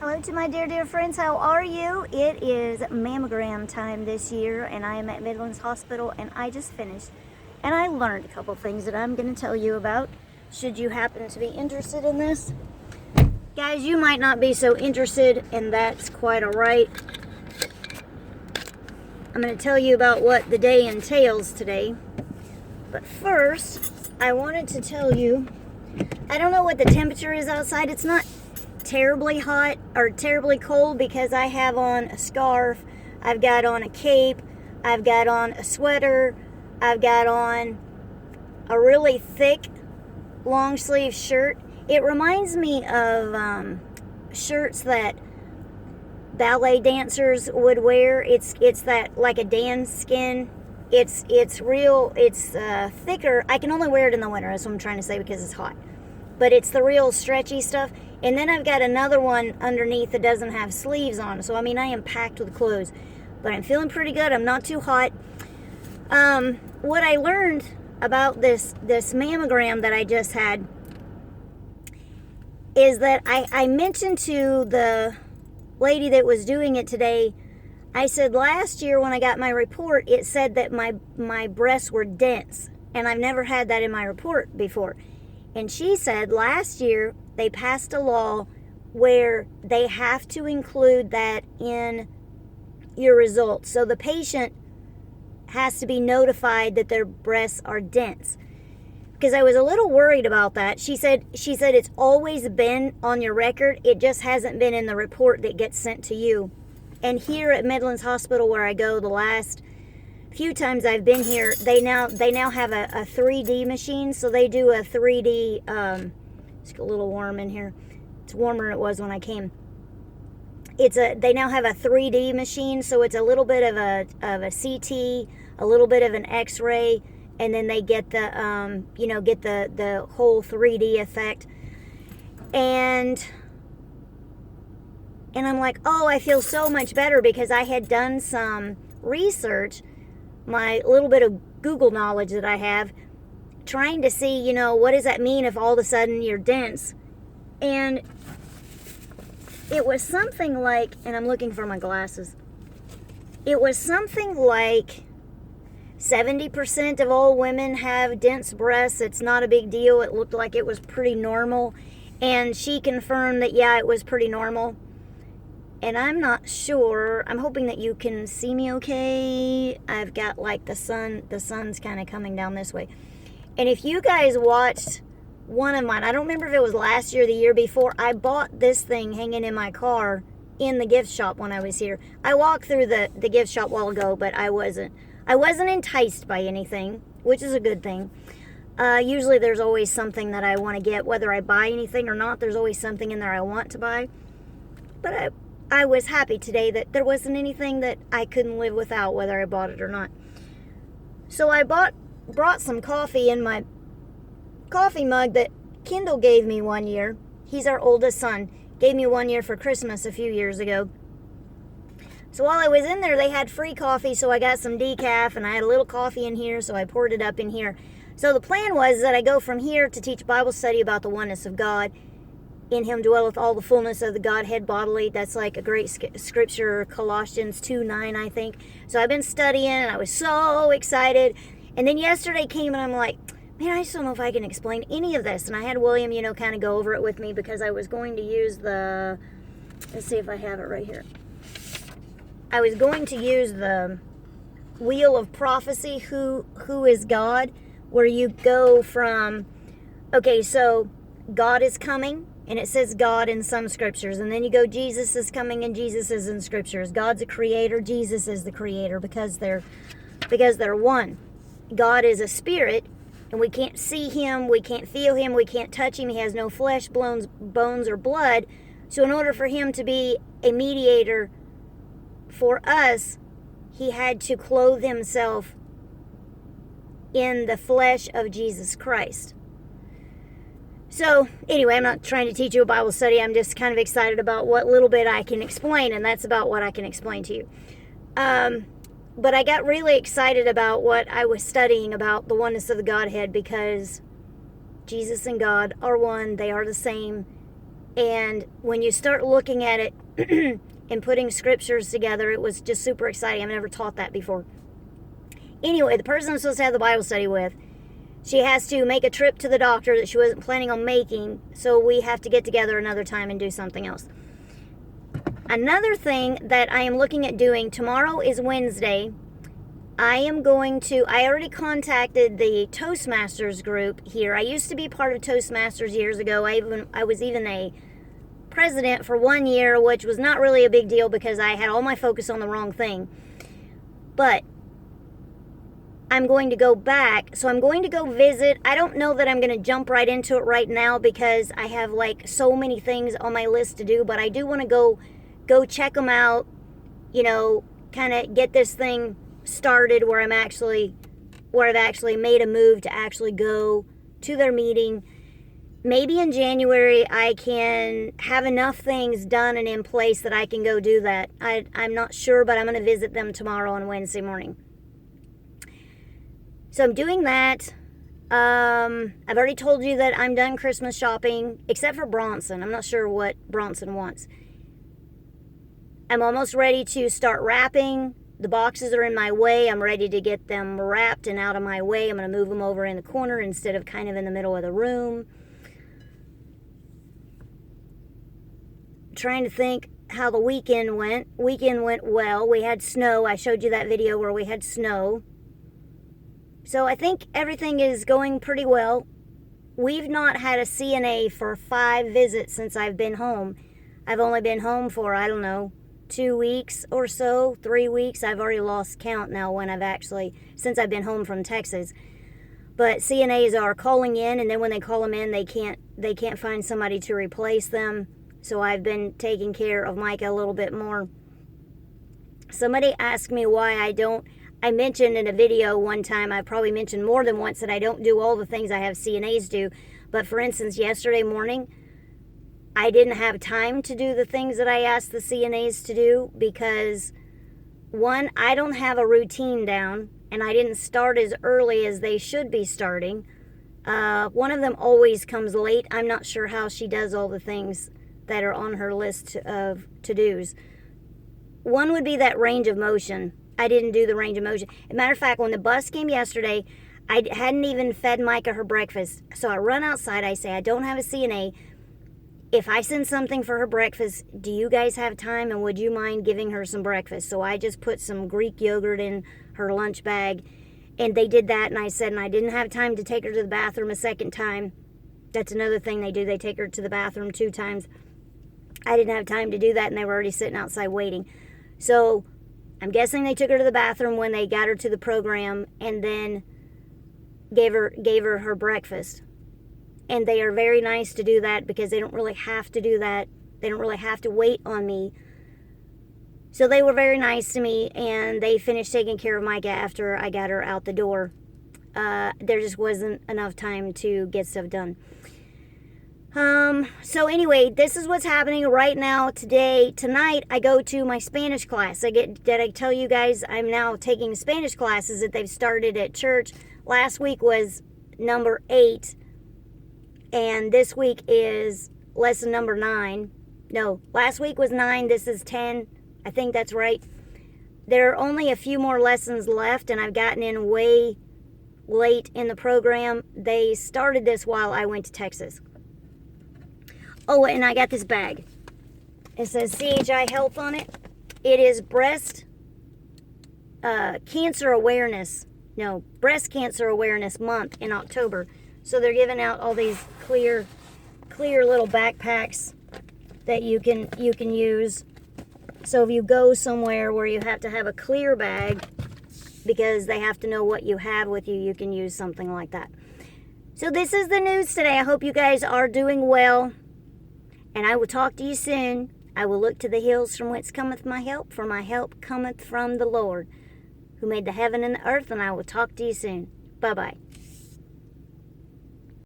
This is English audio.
Hello to my dear friends, how are you? It is mammogram time this year and I am at Midlands Hospital and I just finished. And I learned a couple things that I'm going to tell you about should you happen to be interested in this. Guys, you might not be so interested and that's quite alright. I'm going to tell you about what the day entails today. But first, I wanted to tell you, I don't know what the temperature is outside. It's not terribly hot or terribly cold because I have on a scarf, I've got on a cape, I've got on a sweater, I've got on a really thick long sleeve shirt. It reminds me of shirts that ballet dancers would wear. It's that like a Dan skin. It's real. It's thicker. I can only wear it in the winter. That's what I'm trying to say because it's hot. But it's the real stretchy stuff. And then I've got another one underneath that doesn't have sleeves on. So, I mean, I am packed with clothes. But I'm feeling pretty good. I'm not too hot. What I learned about this mammogram that I just had is that I mentioned to the lady that was doing it today, I said last year when I got my report, it said that my breasts were dense. And I've never had that in my report before. And she said last year they passed a law where they have to include that in your results. So the patient has to be notified that their breasts are dense. Because I was a little worried about that. She said it's always been on your record. It just hasn't been in the report that gets sent to you. And here at Midlands Hospital where I go the last few times I've been here, they now have a 3D machine, so they do a 3D. It's a little warm in here. It's warmer than it was when I came. They now have a 3D machine, so it's a little bit of a CT, a little bit of an X-ray, and then they get the get the whole 3D effect. And I'm like, oh, I feel so much better because I had done some research, my little bit of Google knowledge that I have, trying to see, what does that mean if all of a sudden you're dense? And it was something like, and I'm looking for my glasses, it was something like 70% of all women have dense breasts. It's not a big deal. It looked like it was pretty normal. And she confirmed that, yeah, it was pretty normal. And I'm not sure. I'm hoping that you can see me okay. I've got like the sun's kind of coming down this way. And if you guys watched one of mine, I don't remember if it was last year or the year before, I bought this thing hanging in my car in the gift shop when I was here. I walked through the gift shop a while ago, but I wasn't enticed by anything, which is a good thing. Usually there's always something that I want to get, whether I buy anything or not. There's always something in there I want to buy. But I was happy today that there wasn't anything that I couldn't live without, whether I bought it or not. So I brought some coffee in my coffee mug that Kendall gave me one year. He's our oldest son. Gave me one year for Christmas a few years ago. So while I was in there, they had free coffee, so I got some decaf, and I had a little coffee in here, so I poured it up in here. So the plan was that I go from here to teach Bible study about the oneness of God. In him dwelleth all the fullness of the Godhead bodily. That's like a great scripture, Colossians 2:9, I think. So I've been studying, and I was so excited. And then yesterday came, and I'm like, man, I just don't know if I can explain any of this. And I had William, kind of go over it with me because I was going to use let's see if I have it right here. I was going to use the Wheel of Prophecy, who is God, where you go from, okay, so God is coming. And it says God in some scriptures. And then you go, Jesus is coming, and Jesus is in scriptures. God's a creator. Jesus is the creator because they're one. God is a spirit, and we can't see him. We can't feel him. We can't touch him. He has no flesh, bones, or blood. So in order for him to be a mediator for us, he had to clothe himself in the flesh of Jesus Christ. So, anyway, I'm not trying to teach you a Bible study. I'm just kind of excited about what little bit I can explain, and that's about what I can explain to you. But I got really excited about what I was studying about the oneness of the Godhead because Jesus and God are one. They are the same. And when you start looking at it and putting scriptures together, it was just super exciting. I've never taught that before. Anyway, the person I'm supposed to have the Bible study with, she has to make a trip to the doctor that she wasn't planning on making, so we have to get together another time and do something else. Another thing that I am looking at doing, tomorrow is Wednesday. I already contacted the Toastmasters group here. I used to be part of Toastmasters years ago. I was even a president for 1 year, which was not really a big deal because I had all my focus on the wrong thing. But I'm going to go back, so I'm going to go visit. I don't know that I'm going to jump right into it right now because I have like so many things on my list to do, but I do want to go check them out, kind of get this thing started where I've actually made a move to actually go to their meeting. Maybe in January I can have enough things done and in place that I can go do that. I'm not sure, but I'm going to visit them tomorrow on Wednesday morning. So I'm doing that. I've already told you that I'm done Christmas shopping, except for Bronson. I'm not sure what Bronson wants. I'm almost ready to start wrapping. The boxes are in my way. I'm ready to get them wrapped and out of my way. I'm going to move them over in the corner instead of kind of in the middle of the room. Trying to think how the weekend went. Weekend went well. We had snow. I showed you that video where we had snow. So I think everything is going pretty well. We've not had a CNA for 5 visits since I've been home. I've only been home for, 2 weeks or so, 3 weeks. I've already lost count now since I've been home from Texas. But CNAs are calling in, and then when they call them in, they can't find somebody to replace them. So I've been taking care of Micah a little bit more. Somebody asked me why I mentioned in a video one time, I probably mentioned more than once, that I don't do all the things I have CNAs do. But for instance, yesterday morning, I didn't have time to do the things that I asked the CNAs to do because, one, I don't have a routine down, and I didn't start as early as they should be starting. One of them always comes late. I'm not sure how she does all the things that are on her list of to-dos. One would be that range of motion. I didn't do the range of motion. As a matter of fact, when the bus came yesterday, I hadn't even fed Micah her breakfast. So I run outside. I say, I don't have a CNA. If I send something for her breakfast, do you guys have time, and would you mind giving her some breakfast? So I just put some Greek yogurt in her lunch bag, and they did that, and I said, and I didn't have time to take her to the bathroom a second time. That's another thing they do. They take her to the bathroom 2 times. I didn't have time to do that, and they were already sitting outside waiting. So I'm guessing they took her to the bathroom when they got her to the program, and then gave her her breakfast. And they are very nice to do that because they don't really have to do that. They don't really have to wait on me. So they were very nice to me, and they finished taking care of Micah after I got her out the door. There just wasn't enough time to get stuff done. So anyway, this is what's happening right now. Tonight, I go to my Spanish class. Did I tell you guys I'm now taking Spanish classes that they've started at church? Last week was number 8. And this week is lesson number 9. No, last week was 9. This is 10. I think that's right. There are only a few more lessons left, and I've gotten in way late in the program. They started this while I went to Texas. Oh, and I got this bag. It says CHI Health on it. It is breast cancer awareness month in October. So they're giving out all these clear little backpacks that you can use. So if you go somewhere where you have to have a clear bag because they have to know what you have with you, you can use something like that. So this is the news today. I hope you guys are doing well. And I will talk to you soon. I will look to the hills from whence cometh my help, for my help cometh from the Lord, who made the heaven and the earth, and I will talk to you soon. Bye-bye.